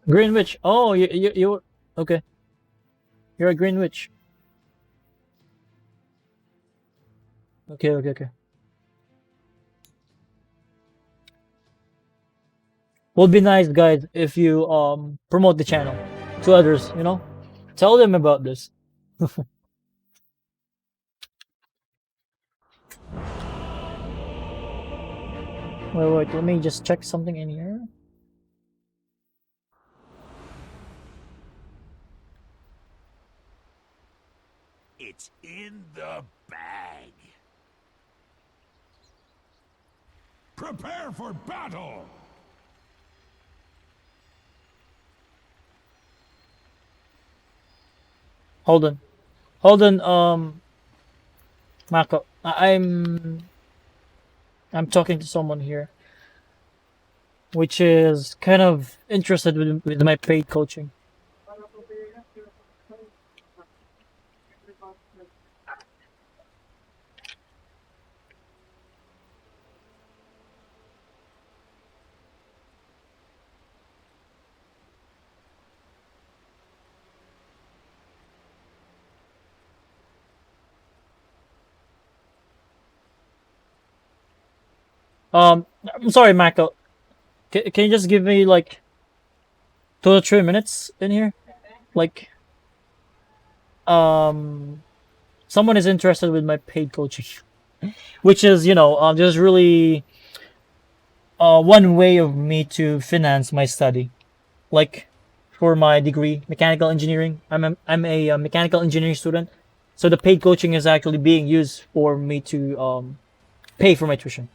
Green Witch. Oh, you okay. You're a Green Witch. Okay, okay, okay. Would be nice, guys, if you promote the channel to others. Tell them about this. Wait, wait. Let me just check something in here. It's in the bag. Prepare for battle! Hold on, hold on. Mako, I'm talking to someone here, which is kind of interested with my paid coaching. I'm sorry, Mako. Can you just give me like 2 or 3 minutes in here? Like, um, someone is interested with my paid coaching, which is just really one way of me to finance my study. Like, for my degree, mechanical engineering. I'm a mechanical engineering student, so the paid coaching is actually being used for me to pay for my tuition.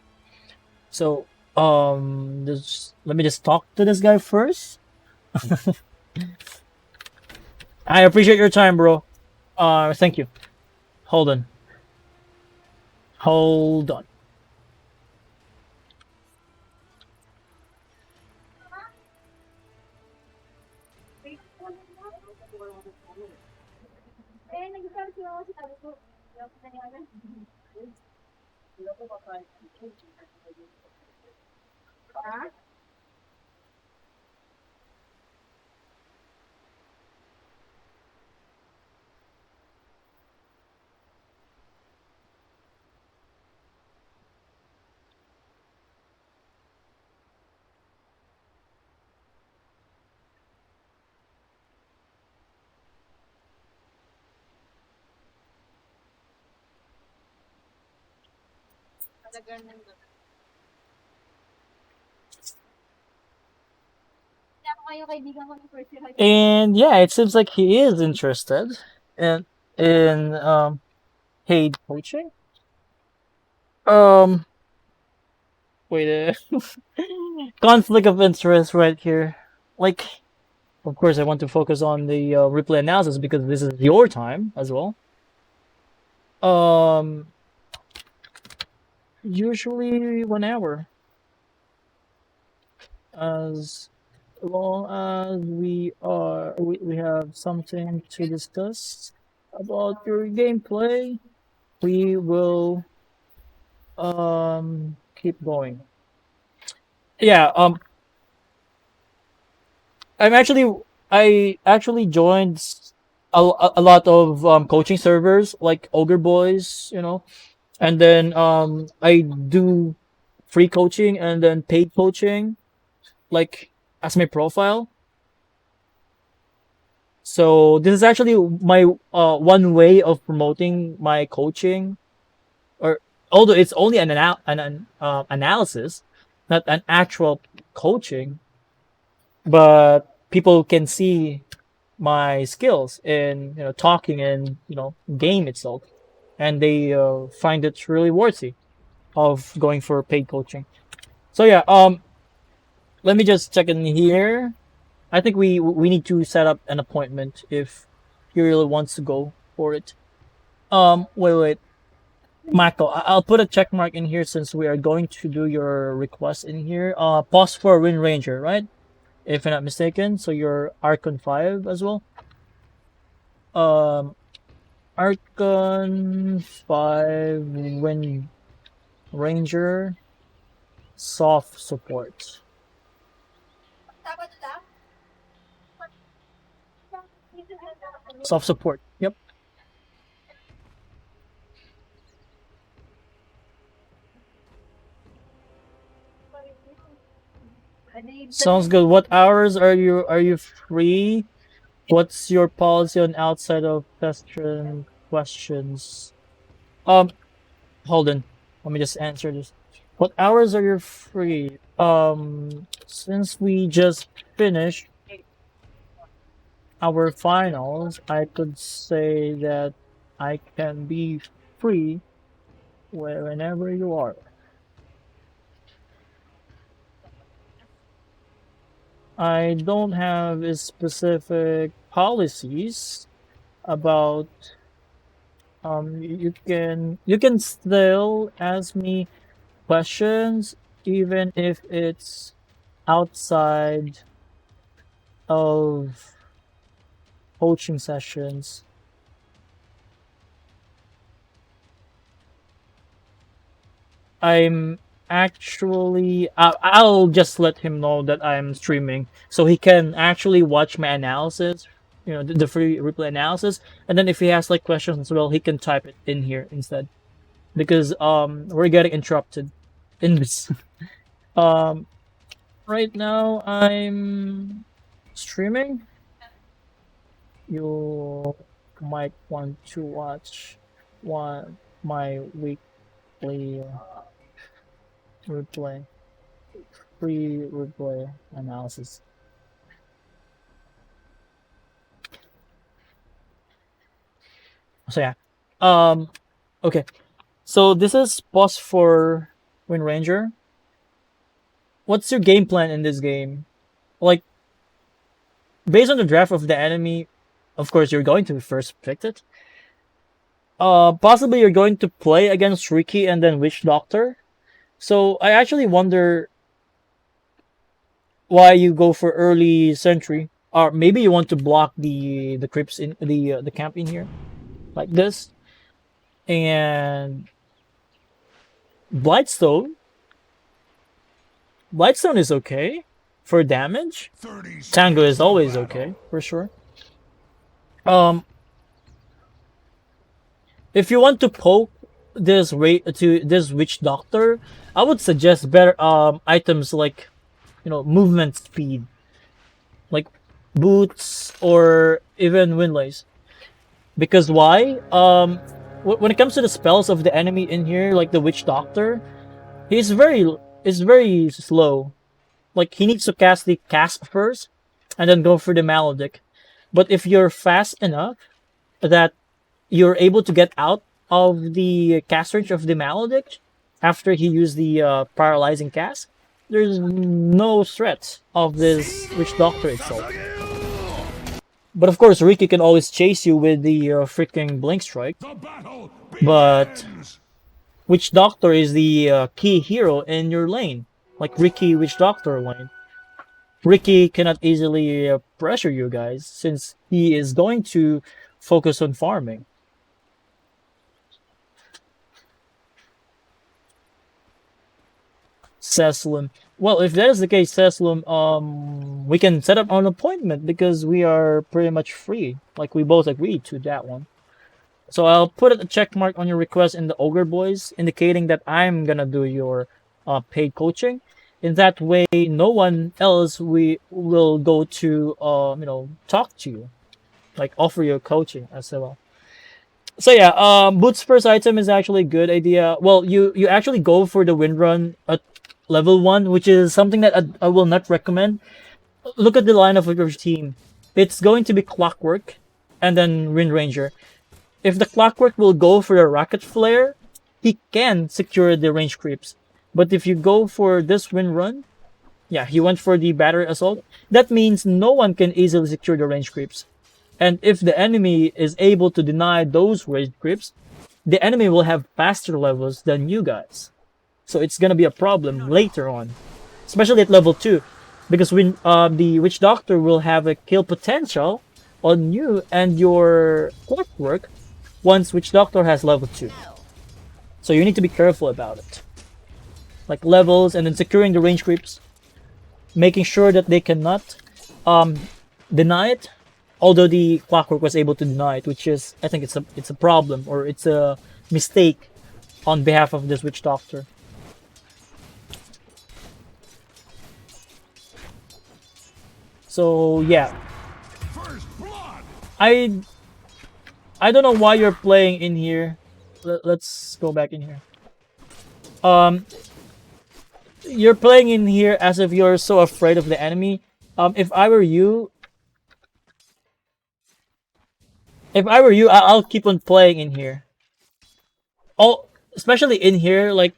So let me just talk to this guy first. I appreciate your time, bro. Thank you. Hold on. Hold on. And yeah, it seems like he is interested in paid coaching. Um, wait, conflict of interest right here. Like, of course, I want to focus on the replay analysis because this is your time as well. Um, usually 1 hour, as long as we have something to discuss about your gameplay, we will keep going. Yeah, I'm actually I actually joined a lot of coaching servers like Ogre Boys, and then I do free coaching and then paid coaching like as my profile. So this is actually my one way of promoting my coaching, or although it's only an analysis, not an actual coaching, but people can see my skills in talking and game itself, and they find it really worthy of going for paid coaching. So yeah, let me just check in here. I think we need to set up an appointment if he really wants to go for it. Wait, Michael, I'll put a check mark in here since we are going to do your request in here. Pause for Windranger, right? If I'm not mistaken. So you're Archon 5 as well. Um, Archon 5 Wind Ranger soft support. Soft support. Yep. Sounds good. What hours are you free? What's your policy on outside of question questions? Um, hold on. Let me just answer this. What hours are you free? Since we just finished our finals, I could say that I can be free whenever you are. I don't have a specific policies about you can still ask me questions even if it's outside of coaching sessions. I'm actually I'll just let him know that I'm streaming so he can actually watch my analysis, the free replay analysis, and then if he has like questions as well, he can type it in here instead because we're getting interrupted in this. um right now I'm streaming. You might want to watch my weekly replay free replay analysis. So yeah. Um okay. So this is pause for Windranger. What's your game plan in this game? Like based on the draft of the enemy, of course you're going to first pick it. Possibly you're going to play against Ricky and then Witch Doctor. So I actually wonder why you go for early sentry, or maybe you want to block the creeps in the camp in here, like this, and Blightstone. Blightstone is okay for damage. 30 Tango seconds is to always battle. okay for sure. Um, if you want to poke this rate to this Witch Doctor, I would suggest better items like movement speed, like boots or even windlays. Because why? When it comes to the spells of the enemy in here, like the Witch Doctor, he's very slow. Like he needs to cast the cast first, and then go for the Maledict. But if you're fast enough that you're able to get out of the cast range of the Maledict after he used the paralyzing cast, there's no threat of this Witch Doctor itself. But of course, Ricky can always chase you with the freaking Blink Strike. The battle But begins. Witch Doctor is the key hero in your lane. Like Ricky Witch Doctor lane. Ricky cannot easily pressure you guys since he is going to focus on farming. Seslum. Well, if that is the case, Seslum, we can set up an appointment because we are pretty much free. Like we both agreed to that one. So I'll put a check mark on your request in the Ogre Boys, indicating that I'm gonna do your paid coaching. In that way, no one else we will go to talk to you, like offer you coaching as well. So yeah, Boots first item is actually a good idea. Well, you actually go for the wind run at level 1, which is something that I will not recommend. Look at the lineup of your team. It's going to be Clockwork and then Windranger. If the Clockwork will go for the Rocket Flare, he can secure the range creeps. But if you go for this wind run, yeah, he went for the Battery Assault. That means no one can easily secure the range creeps. And if the enemy is able to deny those range creeps, the enemy will have faster levels than you guys. So it's gonna be a problem later on, especially at level 2, because when the Witch Doctor will have a kill potential on you and your Clockwork once Witch Doctor has level 2. So you need to be careful about it. Like levels and then securing the range creeps, making sure that they cannot deny it, Although the Clockwork was able to deny it, which is, I think it's a problem, or it's a mistake on behalf of this witch doctor. So yeah, First blood. I I don't know why you're playing in here. Let's go back in here. Um, you're playing in here as if you're so afraid of the enemy. If I were you, I'll keep on playing in here. Oh, especially in here, like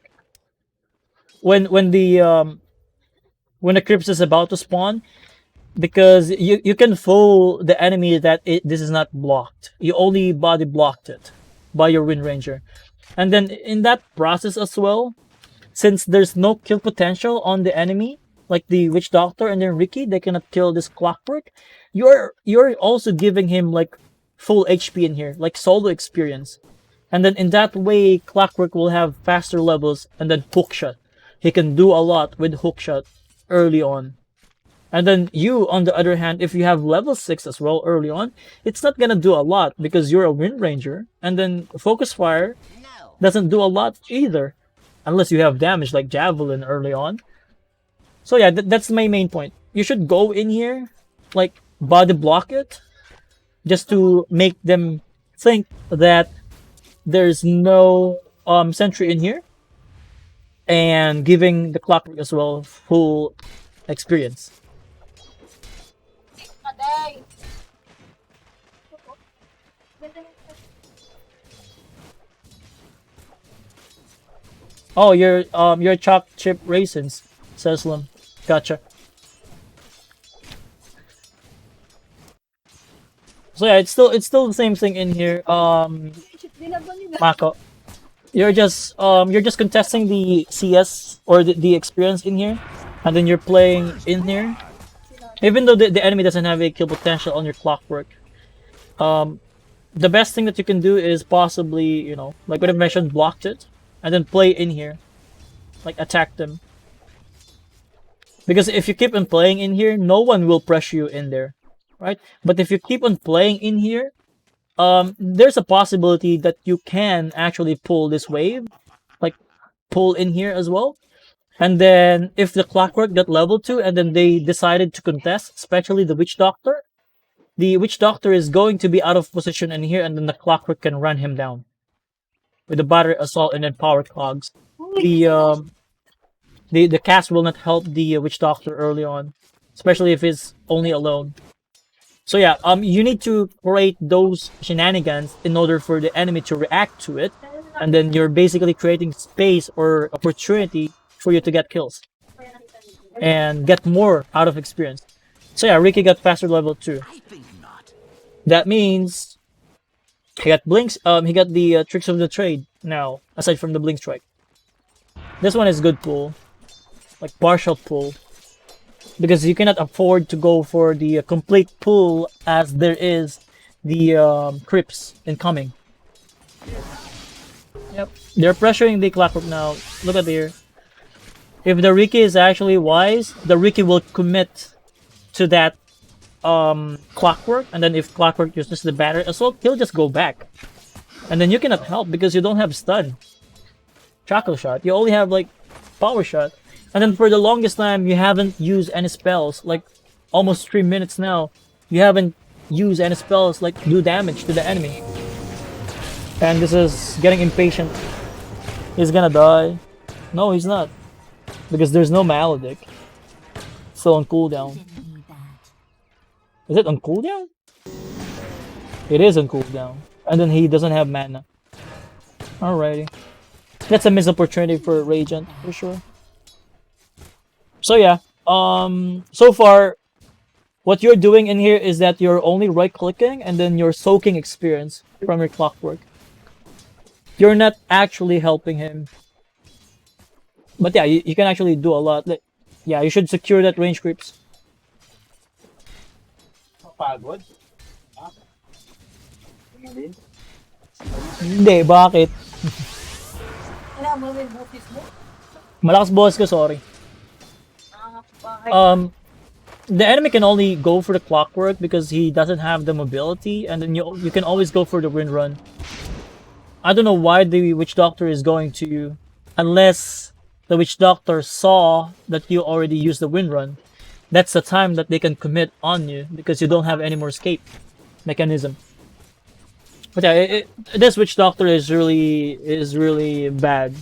when when the crypt is about to spawn, because you can fool the enemy that this is not blocked. You only body blocked it by your Windranger, and then in that process as well, since there's no kill potential on the enemy, like the witch doctor and then Ricky, they cannot kill this Clockwork. You're also giving him like full HP in here, like solo experience. And then in that way, Clockwork will have faster levels, and then hookshot. He can do a lot with hookshot early on. And then you, on the other hand, if you have level 6 as well early on, it's not gonna do a lot because you're a Windranger. And then Focus Fire doesn't do a lot either. Unless you have damage like Javelin early on. So yeah, that's my main point. You should go in here, like body block it, just to make them think that there's no sentry in here, and giving the Clockwork as well full experience. Oh, you're choc chip raisins, says Slim. Gotcha. So yeah, it's still the same thing in here. Mako, you're just contesting the CS or the experience in here, and then you're playing in here. Even though the enemy doesn't have a kill potential on your Clockwork, the best thing that you can do is possibly, you know, like what I mentioned, blocked it, and then play in here, like attack them. Because if you keep on playing in here, no one will pressure you in there, right? But if you keep on playing in here, there's a possibility that you can actually pull this wave, like pull in here as well. And then if the Clockwork got level 2 and then they decided to contest, especially the Witch Doctor, the Witch Doctor is going to be out of position in here, and then the Clockwork can run him down with the Battery Assault and then Power Clogs. The cast will not help the Witch Doctor early on, especially if it's only alone. So yeah, you need to create those shenanigans in order for the enemy to react to it, and then you're basically creating space or opportunity for you to get kills and get more out of experience. So yeah, Ricky got faster level 2. I think not. That means he got blinks. He got the tricks of the trade now, aside from the blink strike. This one is good pull, like partial pull, because you cannot afford to go for the complete pull as there is the creeps incoming. Yep, they're pressuring the Clockwork now. Look at here. If the Ricky is actually wise, the Ricky will commit to that Clockwork, and then if Clockwork uses the Battery Assault, he'll just go back. And then you cannot help because you don't have stun. Shackle Shot, you only have like Power Shot. And then for the longest time, you haven't used any spells, like almost 3 minutes now. You haven't used any spells like do damage to the enemy. And this is getting impatient. He's gonna die. No, he's not. Because there's no Maledict. Still on cooldown. Is it on cooldown? It is on cooldown. And then he doesn't have mana. Alrighty. That's a missed opportunity for Radiant, for sure. So yeah, so far, what you're doing in here is that you're only right-clicking and then you're soaking experience from your Clockwork. You're not actually helping him. But yeah, you can actually do a lot. Like, yeah, you should secure that range creeps. Pagod? Hindi, bakit? Malakas boss ko, sorry. the enemy can only go for the clockwork because he doesn't have the mobility, and then you can always go for the wind run. I don't know why the witch doctor is going to, unless the witch doctor saw that you already used the wind run. That's the time that they can commit on you because you don't have any more escape mechanism. But yeah, this witch doctor is really bad.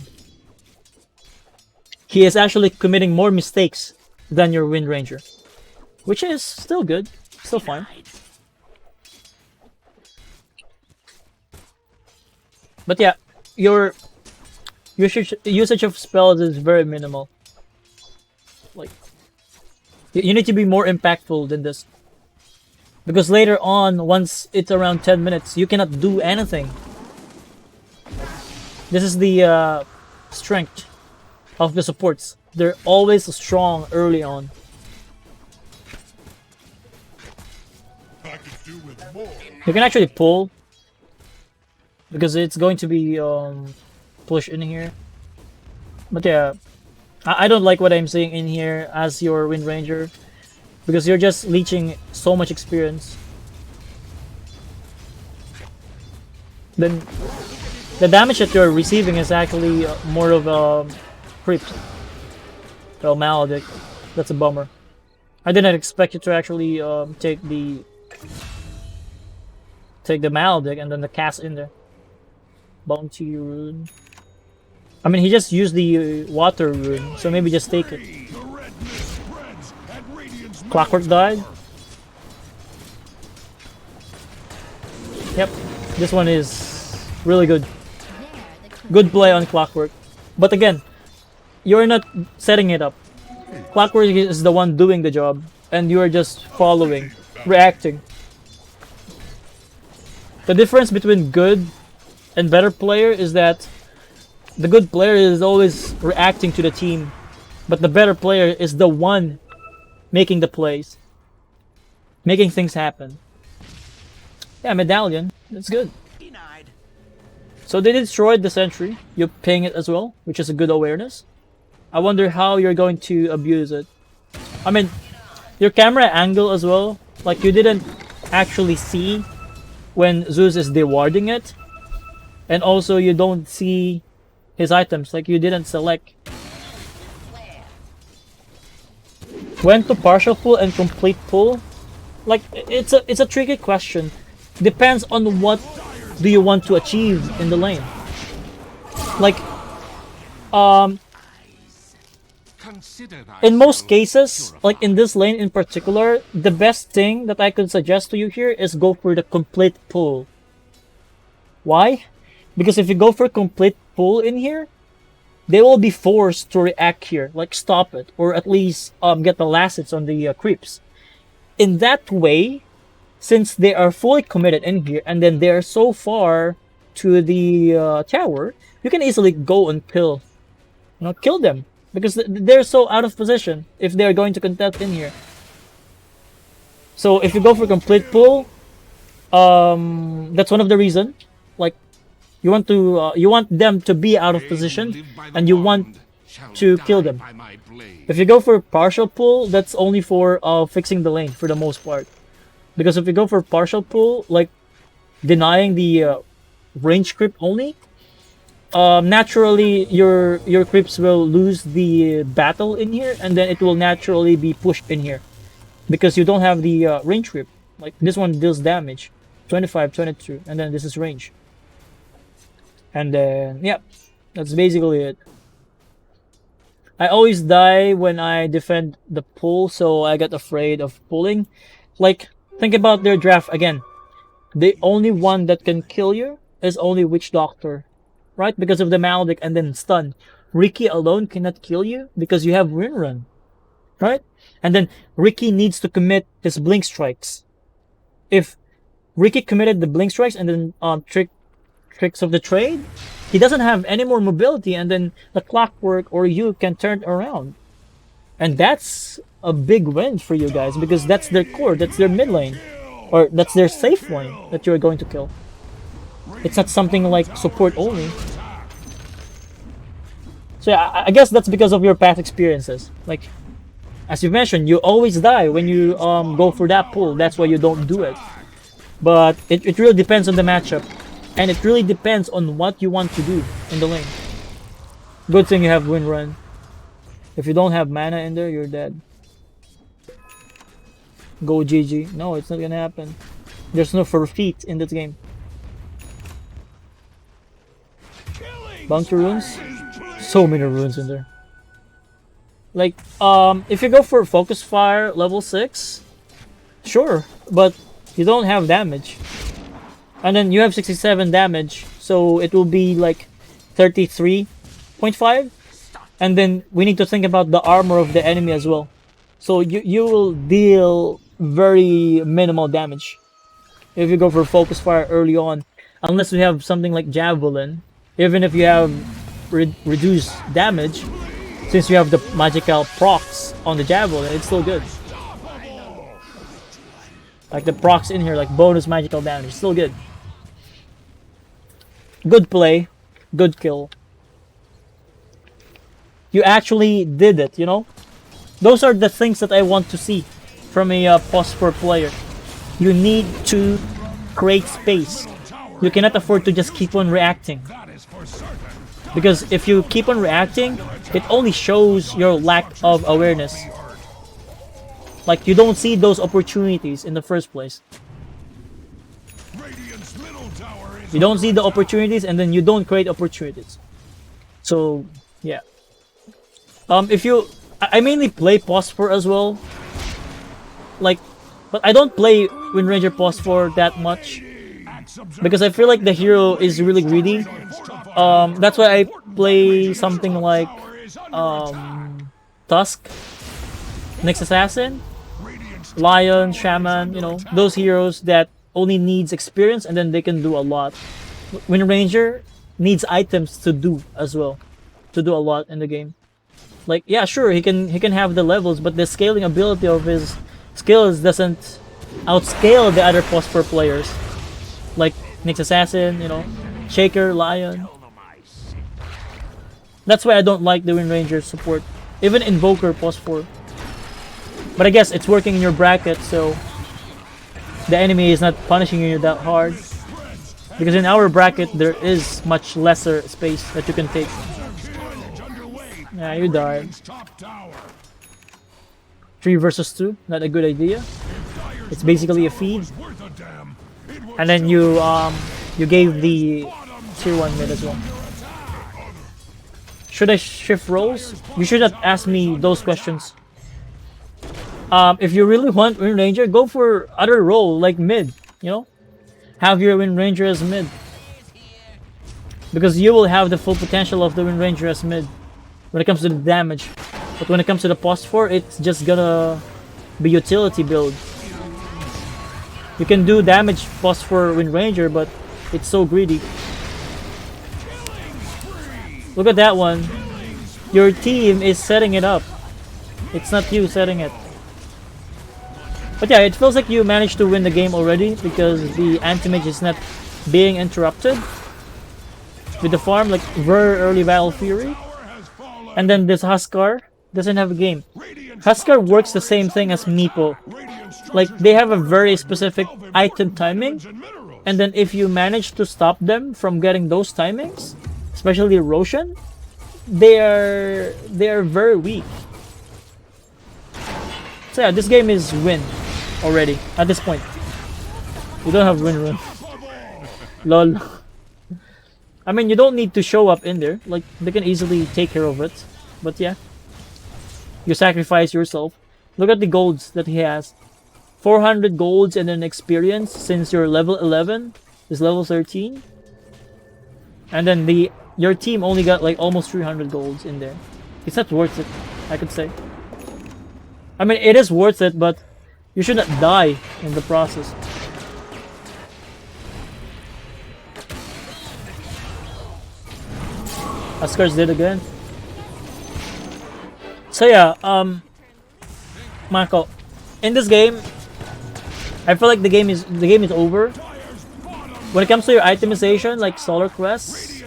He is actually committing more mistakes than your Windranger, which is still good, still fine. But yeah, your usage of spells is very minimal. Like, you need to be more impactful than this. Because later on, once it's around 10 minutes, you cannot do anything. This is the strength of the supports. They're always strong early on. I could do with more. You can actually pull, because it's going to be pushed in here. But yeah, I don't like what I'm seeing in here as your Windranger, because you're just leeching so much experience. Then the damage that you're receiving is actually more of a creep. So Maledict, that's a bummer. I didn't expect you to actually take the Maledict and then the cast in there. Bounty rune. I mean, he just used the water rune, so maybe just take it. Clockwork died. Yep, this one is really good. Good play on Clockwork. But again, you're not setting it up. Clockwork is the one doing the job, and you are just following, reacting. The difference between good and better player is that the good player is always reacting to the team, but the better player is the one making the plays, making things happen. Yeah, medallion, that's good. So they destroyed the sentry. You ping it as well, which is a good awareness. I wonder how you're going to abuse it. I mean, your camera angle as well, like you didn't actually see when Zeus is dewarding it, and also you don't see his items, like you didn't select when to partial pull and complete pull. Like, it's a tricky question. Depends on what do you want to achieve in the lane. Like, in most cases, like in this lane in particular, the best thing that I could suggest to you here is go for the complete pull. Why? Because if you go for complete pull in here, they will be forced to react here, like stop it, or at least get the last hits on the creeps. In that way, since they are fully committed in here, and then they are so far to the tower, you can easily go and kill them, because they're so out of position if they're going to contest in here. So if you go for complete pull, that's one of the reasons. Like, you want them to be out of position, and you want to kill them. If you go for partial pull, that's only for fixing the lane for the most part. Because if you go for partial pull, like denying the range creep only, naturally your creeps will lose the battle in here, and then it will naturally be pushed in here because you don't have the range creep. Like, this one deals damage 25, 22, and then this is range. And then yeah, that's basically it. I always die when I defend the pull, so I get afraid of pulling. Like, think about their draft again. The only one that can kill you is only Witch Doctor, right? Because of the Maledict and then stun. Ricky alone cannot kill you because you have Wind Run, right? And then Ricky needs to commit his Blink Strikes. If Ricky committed the Blink Strikes and then tricks of the trade, he doesn't have any more mobility, and then the Clockwork or you can turn around. And that's a big win for you guys, because that's their core, that's their mid lane, or that's their safe lane that you're going to kill. It's not something like support only. So yeah, I guess that's because of your past experiences. Like, As you mentioned, you always die when you go for that pull. That's why you don't do it. But it really depends on the matchup. And it really depends on what you want to do in the lane. Good thing you have Wind Run. If you don't have mana in there, you're dead. Go GG. No, it's not gonna happen. There's no forfeit in this game. Bounty runes? So many runes in there. Like, if you go for Focus Fire level 6, sure, but you don't have damage. And then you have 67 damage, so it will be like 33.5. And then we need to think about the armor of the enemy as well. So you will deal very minimal damage if you go for Focus Fire early on. Unless we have something like Javelin. Even if you have reduced damage, since you have the magical procs on the Javelin, it's still good. Like the procs in here, like bonus magical damage, still good. Good play, good kill. You actually did it, you know? Those are the things that I want to see from a Phosphor player. You need to create space. You cannot afford to just keep on reacting. Because if you keep on reacting, it only shows your lack of awareness. Like, you don't see those opportunities in the first place. You don't see the opportunities, and then you don't create opportunities. So, yeah. If you... I mainly play Phosphor as well. Like, but I don't play Windranger Phosphor that much. Because I feel like the hero is really greedy. That's why I play something like Tusk, Nyx Assassin, Lion, Shaman, you know, those heroes that only needs experience and then they can do a lot. Windranger needs items to do as well, to do a lot in the game. Like, yeah, sure, he can have the levels, but the scaling ability of his skills doesn't outscale the other Phosphor players. Like Nyx Assassin, you know, Shaker, Lion. That's why I don't like the Windranger support. Even Invoker Phosphor. But I guess it's working in your bracket, so the enemy is not punishing you that hard. Because in our bracket, there is much lesser space that you can take. Yeah, you died. 3 versus 2, not a good idea. It's basically a feed. And then you gave the tier 1 mid as well. Should I shift roles? You should not ask me those questions. If you really want Windranger, go for other role like mid, you know? Have your Windranger as mid. Because you will have the full potential of the Windranger as mid when it comes to the damage. But when it comes to the Phosphor, it's just gonna be utility build. You can do damage Phosphor Windranger, but it's so greedy. Look at that one. Your team is setting it up. It's not you setting it. But yeah, it feels like you managed to win the game already because the anti-mage is not being interrupted with the farm, like very early Battle Fury. And then this Huskar doesn't have a game. Huskar works the same thing as Meepo. Like, they have a very specific item timing. And then if you manage to stop them from getting those timings, especially Roshan, they are very weak. So yeah, this game is win already at this point. You don't have win run. Lol. I mean, you don't need to show up in there. Like, they can easily take care of it. But yeah, you sacrifice yourself. Look at the golds that he has. 400 golds and an experience since you're level 11 is level 13. And then your team only got like almost 300 golds in there. It's not worth it, I could say. I mean, it is worth it, but you should not die in the process. Huskar's dead again. So yeah, Marco, in this game, I feel like the game is over. When it comes to your itemization, like Solar Crest,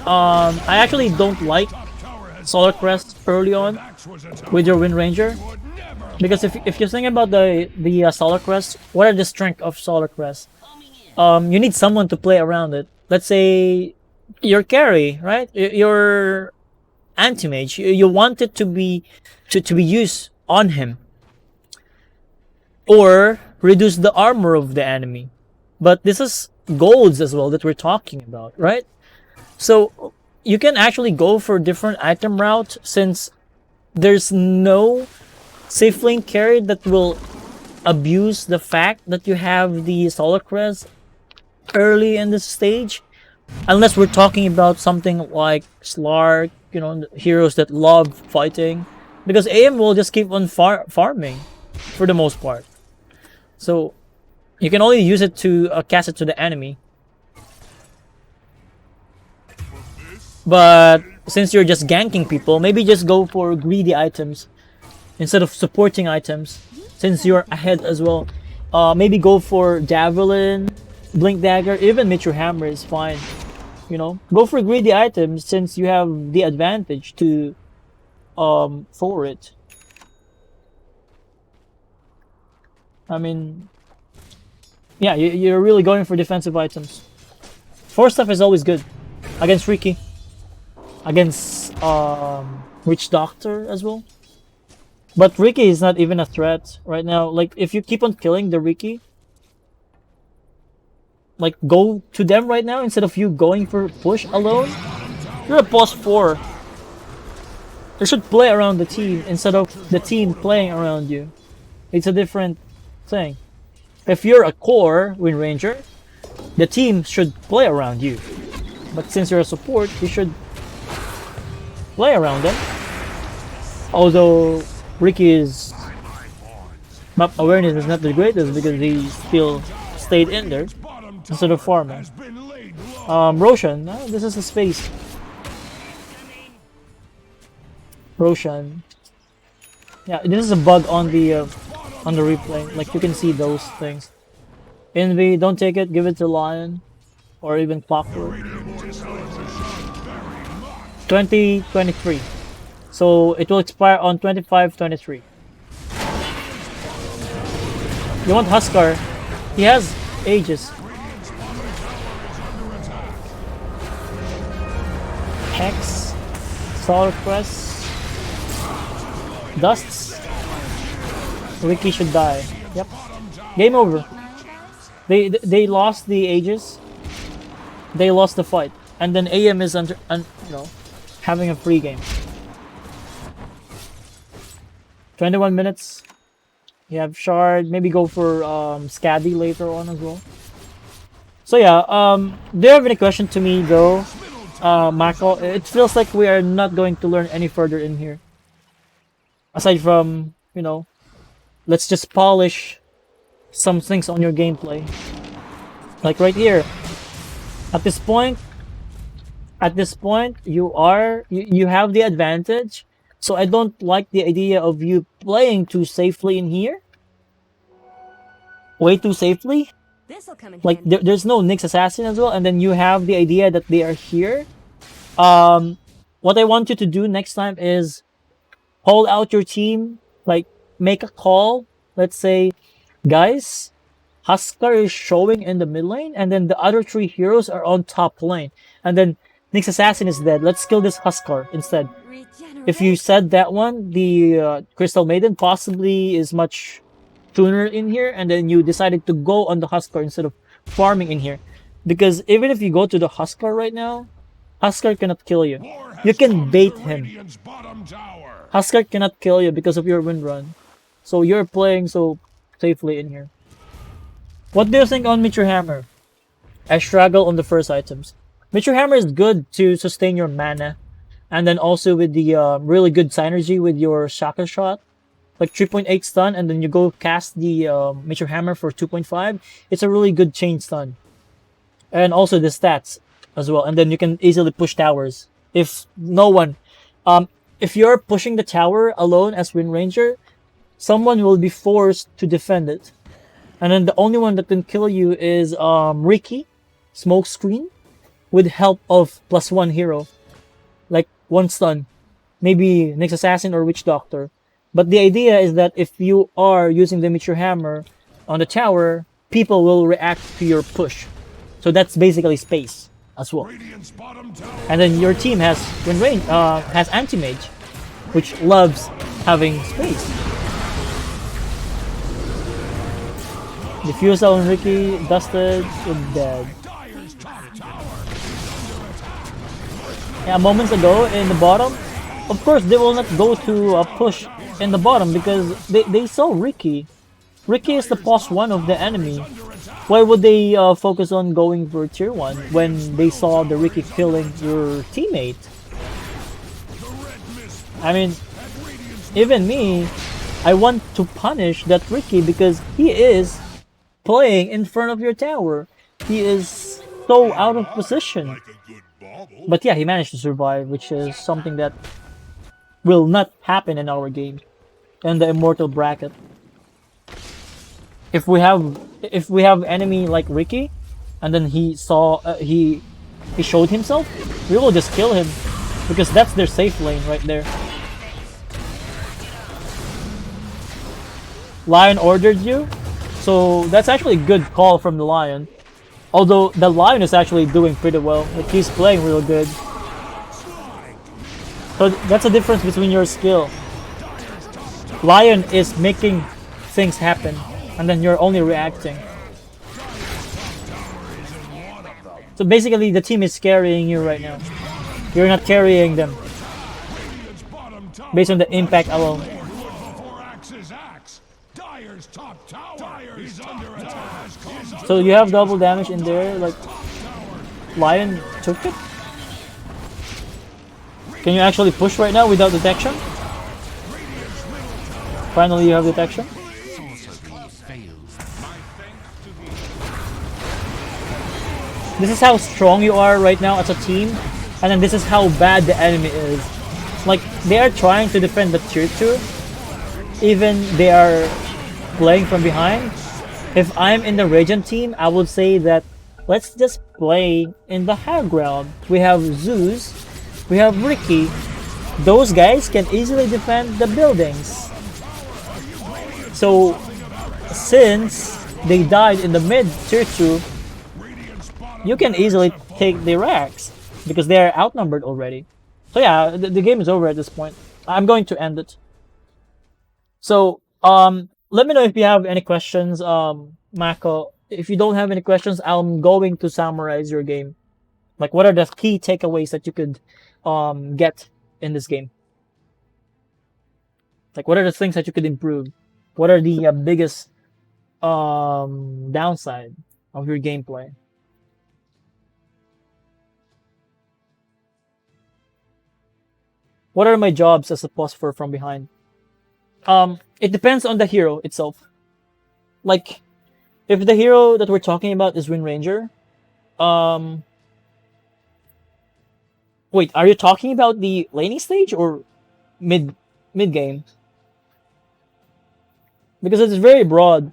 I actually don't like Solar Crest early on with your Windranger. Because if you think about the Solar Crest, what are the strength of Solar Crest? You need someone to play around it. Let's say your carry, right? Your anti-mage. You want it to be used on him, or reduce the armor of the enemy. But this is golds as well that we're talking about, right? So you can actually go for different item route since there's no safe lane carry that will abuse the fact that you have the Solar Crest early in the stage, unless we're talking about something like Slark, heroes that love fighting, because AM will just keep on farming for the most part. So you can only use it to cast it to the enemy. But since you're just ganking people, maybe just go for greedy items instead of supporting items. Since you're ahead as well, maybe go for Javelin, Blink Dagger, even Meteor Hammer is fine. Go for greedy items since you have the advantage to for it. I mean, yeah, you're really going for defensive items. Force stuff is always good against Riki, against Witch Doctor as well. But Riki is not even a threat right now. Like, if you keep on killing the Riki, like, go to them right now instead of you going for push alone. You're a boss 4. You should play around the team instead of the team playing around you. It's a different thing. If you're a core Windranger, the team should play around you. But since you're a support, you should play around them. Although Ricky's map awareness is not the greatest because he still stayed in there instead of farming. Roshan, this is a space. Roshan. Yeah, this is a bug on the replay. Like, you can see those things. Envy, don't take it. Give it to Lion, or even Clockwork. 2023. So it will expire on 25-23. You want Huskar? He has Aegis. Hex, Solar Crest, Dusts. Riki should die. Yep. Game over. They lost the Aegis. They lost the fight, and then AM is having a free game. 21 minutes. You have Shard. Maybe go for Scaddy later on as well. So yeah, do you have any question to me though, Mako? It feels like we are not going to learn any further in here. Aside from, let's just polish some things on your gameplay. Like right here. At this point, you have the advantage. So I don't like the idea of you playing too safely in here. Way too safely. Like there's no Nyx Assassin as well, and then you have the idea that they are here. What I want you to do next time is hold out your team, like make a call. Let's say, guys, Huskar is showing in the mid lane, and then the other 3 heroes are on top lane, and then Nyx Assassin is dead. Let's kill this Huskar instead. If you said that one, the Crystal Maiden possibly is much tuner in here, and then you decided to go on the Huskar instead of farming in here. Because even if you go to the Huskar right now, Huskar cannot kill you. You can bait him. Huskar cannot kill you because of your wind run. So you're playing so safely in here. What do you think on Meteor Hammer? I struggle on the first items. Meteor Hammer is good to sustain your mana. And then also with the really good synergy with your Shaka Shot. Like 3.8 stun, and then you go cast the Meteor Hammer for 2.5. It's a really good chain stun. And also the stats as well. And then you can easily push towers. If no one... if you're pushing the tower alone as Windranger, someone will be forced to defend it. And then the only one that can kill you is Riki, Smokescreen, with help of +1 hero. Like 1 stun. Maybe Nyx Assassin or Witch Doctor. But the idea is that if you are using the meteor hammer on the tower, people will react to your push. So that's basically space as well. Radiant's bottom tower. And then your team has has anti-mage, which loves having space. Diffusal and Ricky dusted with dead. Dire's top tower. Yeah, moments ago in the bottom, of course they will not go to a push in the bottom because they saw Ricky. Ricky is the plus one of the enemy. Why would they focus on going for tier 1 when they saw the Ricky killing your teammate? I mean, even me, I want to punish that Ricky because he is playing in front of your tower. He is so out of position. Like a good bauble. But yeah, he managed to survive, which is something that will not happen in our game, in the immortal bracket. If we have enemy like Ricky, and then he showed himself, we will just kill him because that's their safe lane right there. Lion ordered you, so that's actually a good call from the Lion. Although the Lion is actually doing pretty well, like he's playing real good. So that's the difference between your skill. Lion is making things happen, and then you're only reacting. So basically, the team is carrying you right now. You're not carrying them Radiant's bottom tower. based on the impact alone. Before axe is axe. Dire's top tower is under attack. So you have double damage in there, like Lion took it. Can you actually push right now without detection? Finally, you have detection. This is how strong you are right now as a team, and then this is how bad the enemy is. Like, they are trying to defend the tier 2, even they are playing from behind. If I'm in the Radiant team, I would say that let's just play in the high ground. We have Zeus, we have Ricky. Those guys can easily defend the buildings. So, since they died in the mid tier 2, you can easily take the racks because they are outnumbered already. So yeah, the game is over at this point. I'm going to end it. So let me know if you have any questions, Mako. If you don't have any questions, I'm going to summarize your game. Like, what are the key takeaways that you could get in this game? Like, what are the things that you could improve? What are the biggest downside of your gameplay? What are my jobs as a plus for from behind? It depends on the hero itself. Like, if the hero that we're talking about is Windranger, wait, are you talking about the laning stage or mid game? Because it's very broad.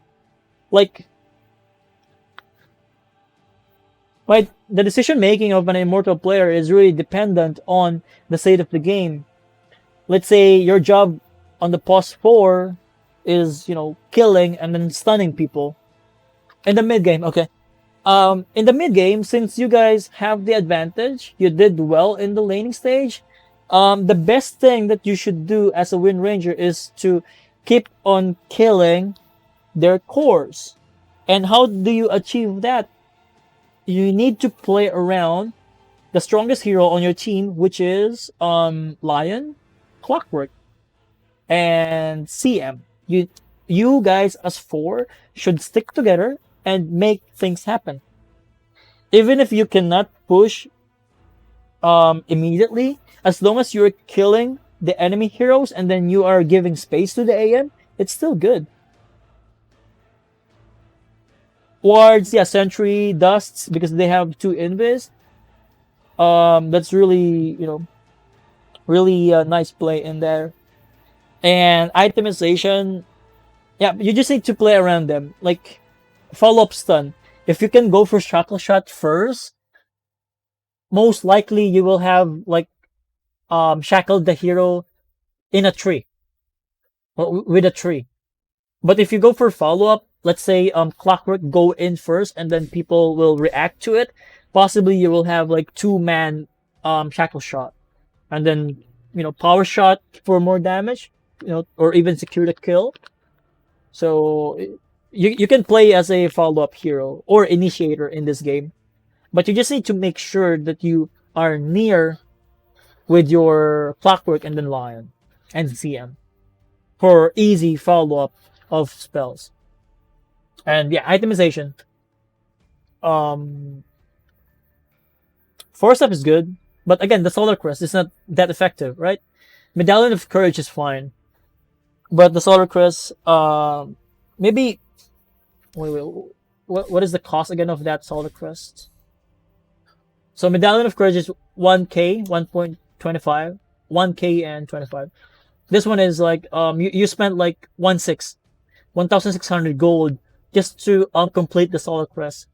Like, right, the decision making of an immortal player is really dependent on the state of the game. Let's say your job on the post 4 is, killing and then stunning people. In the mid game, okay. In the mid game, since you guys have the advantage, you did well in the laning stage. The best thing that you should do as a Windranger is to keep on killing their cores. And how do you achieve that? You need to play around the strongest hero on your team, which is Lion, Clockwork, and CM. You guys as 4 should stick together and make things happen. Even if you cannot push immediately, as long as you're killing the enemy heroes and then you are giving space to the AM, it's still good. Wards, yeah, Sentry, Dusts, because they have 2 invis. That's really, really nice play in there. And itemization, yeah, you just need to play around them. Like, follow-up stun. If you can go for Shackle Shot first, most likely you will have, like, shackled the hero in a tree. with a tree. But if you go for follow up, let's say Clockwork go in first, and then people will react to it. Possibly you will have like two-man shackle shot, and then power shot for more damage, or even secure the kill. So you can play as a follow up hero or initiator in this game, but you just need to make sure that you are near with your Clockwork and then Lion and CM for easy follow up of spells. And yeah, itemization. Um, Force up is good, but again, the Solar Crest is not that effective, right? Medallion of Courage is fine, but the Solar Crest, maybe. Wait. What is the cost again of that Solar Crest? So Medallion of Courage is 1k, 1.25, 1k and 25. This one is like you spent like 1,600 gold just to complete the Solar Crest.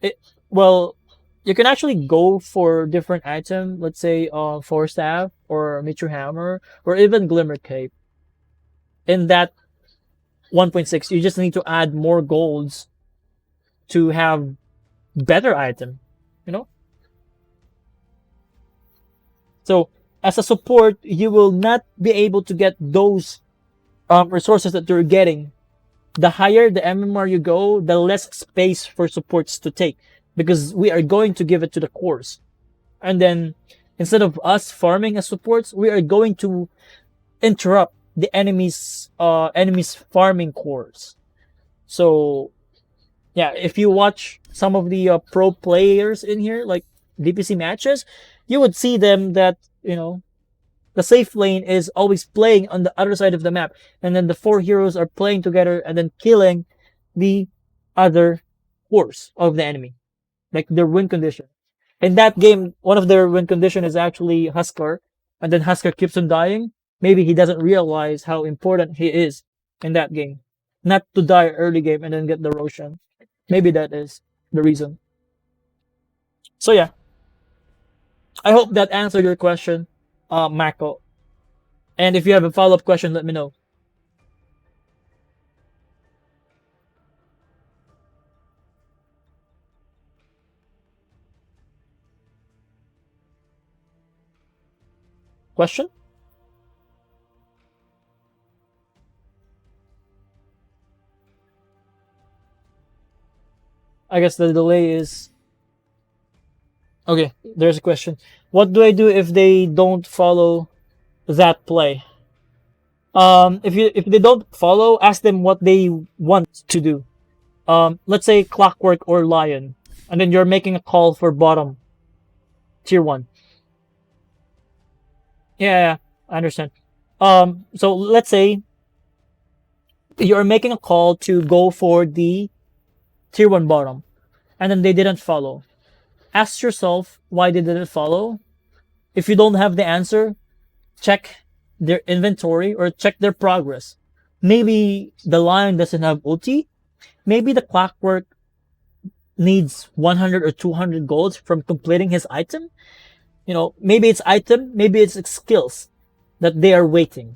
It well, you can actually go for different item, let's say Force Staff or Mitru Hammer or even Glimmer Cape. In that 1.6, you just need to add more golds to have better item, you know? So as a support, you will not be able to get those resources that you're getting. The higher the MMR you go, the less space for supports to take, because we are going to give it to the cores. And then instead of us farming as supports, we are going to interrupt the enemy's farming cores. So yeah, if you watch some of the pro players in here, like DPC matches, you would see them that the safe lane is always playing on the other side of the map, and then the four heroes are playing together and then killing the other cores of the enemy, like their win condition. In that game, one of their win condition is actually Huskar, and then Huskar keeps on dying. Maybe he doesn't realize how important he is in that game, not to die early game and then get the Roshan. Maybe that is the reason. So yeah, I hope that answered your question, Mako. And if you have a follow up question, let me know. Question? I guess the delay is okay. There's a question. What do I do if they don't follow that play? If they don't follow, ask them what they want to do. Let's say Clockwork or Lion, and then you're making a call for bottom tier one. Yeah, I understand. So let's say you're making a call to go for the tier one bottom, and then they didn't follow. Ask yourself why they didn't follow. If you don't have the answer, check their inventory or check their progress. Maybe the Lion doesn't have ulti. Maybe the Clockwork needs 100 or 200 golds from completing his item. Maybe it's item, maybe it's skills that they are waiting.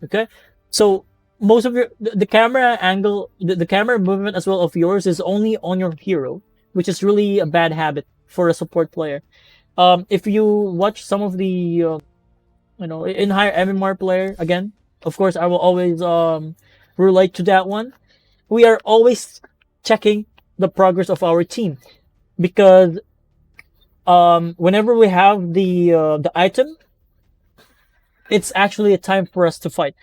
Okay, so most of the camera angle, the camera movement as well of yours is only on your hero, which is really a bad habit for a support player. If you watch some of the in higher MMR player, again, of course I will always relate to that one. We are always checking the progress of our team, because whenever we have the item, it's actually a time for us to fight.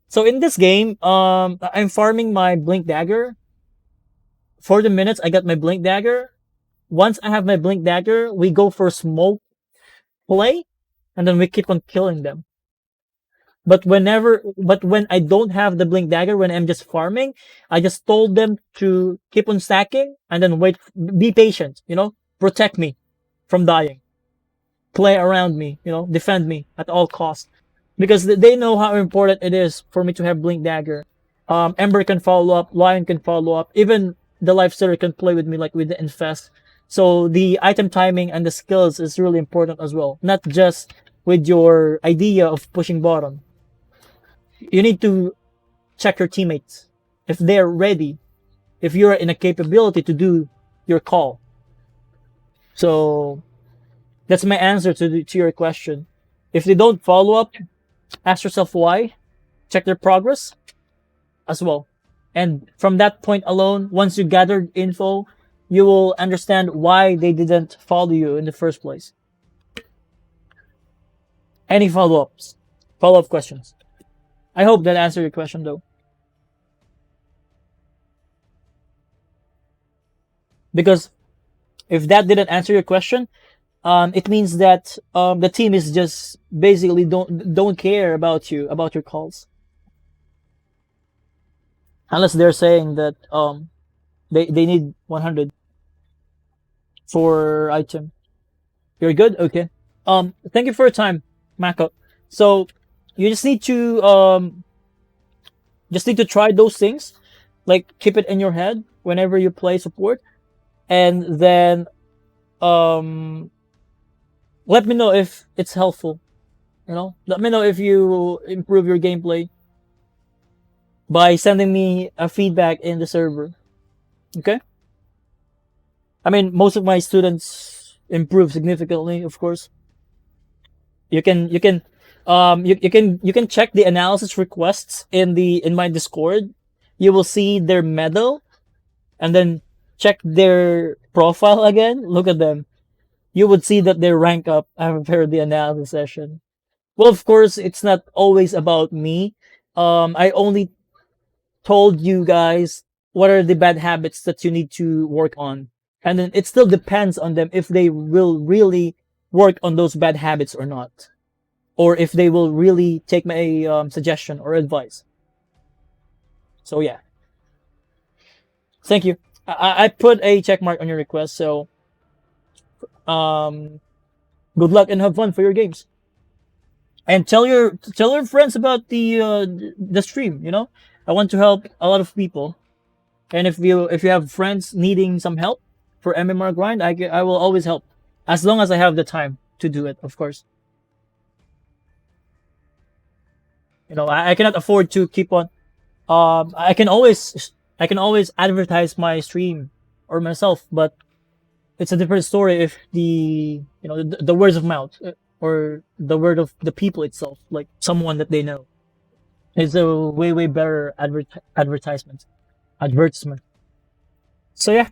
So in this game, I'm farming my Blink Dagger. For the minutes, I got my Blink Dagger. Once I have my Blink Dagger, we go for smoke play, and then we keep on killing them. But when I don't have the Blink Dagger, when I'm just farming, I just told them to keep on stacking and then wait, be patient, protect me from dying, play around me, defend me at all costs, because they know how important it is for me to have Blink Dagger. Ember can follow up, Lion can follow up, even the Lifestealer can play with me, like with the Infest. So the item timing and the skills is really important as well, not just with your idea of pushing bottom. You need to check your teammates if they're ready, if you're in a capability to do your call. So that's my answer to your question. If they don't follow up, ask yourself why, check their progress as well. And from that point alone, once you gathered info, you will understand why they didn't follow you in the first place. Any follow ups? Follow up questions? I hope that answered your question though. Because if that didn't answer your question, it means that the team is just basically don't care about you, about your calls, unless they're saying that they need 100 for item. You're good, okay. Thank you for your time, Mako. So you just need to try those things, like keep it in your head whenever you play support, and then um let me know if it's helpful. Let me know if you improve your gameplay by sending me a feedback in the server. Okay. I mean, most of my students improve significantly, of course. You can check the analysis requests in my Discord. You will see their medal, and then check their profile again. Look at them. You would see that they rank up after the analysis session. Well, of course, it's not always about me. I only told you guys what are the bad habits that you need to work on. And then it still depends on them if they will really work on those bad habits or not. Or if they will really take my suggestion or advice. So, yeah. Thank you. I put a check mark on your request. So, um, good luck and have fun for your games. And tell your friends about the stream. I want to help a lot of people. And if you have friends needing some help for MMR grind, I will always help, as long as I have the time to do it. Of course, I cannot afford to keep on. I can always advertise my stream or myself, but it's a different story if the words of mouth, or the word of the people itself, like someone that they know, is a way better advertisement. So yeah.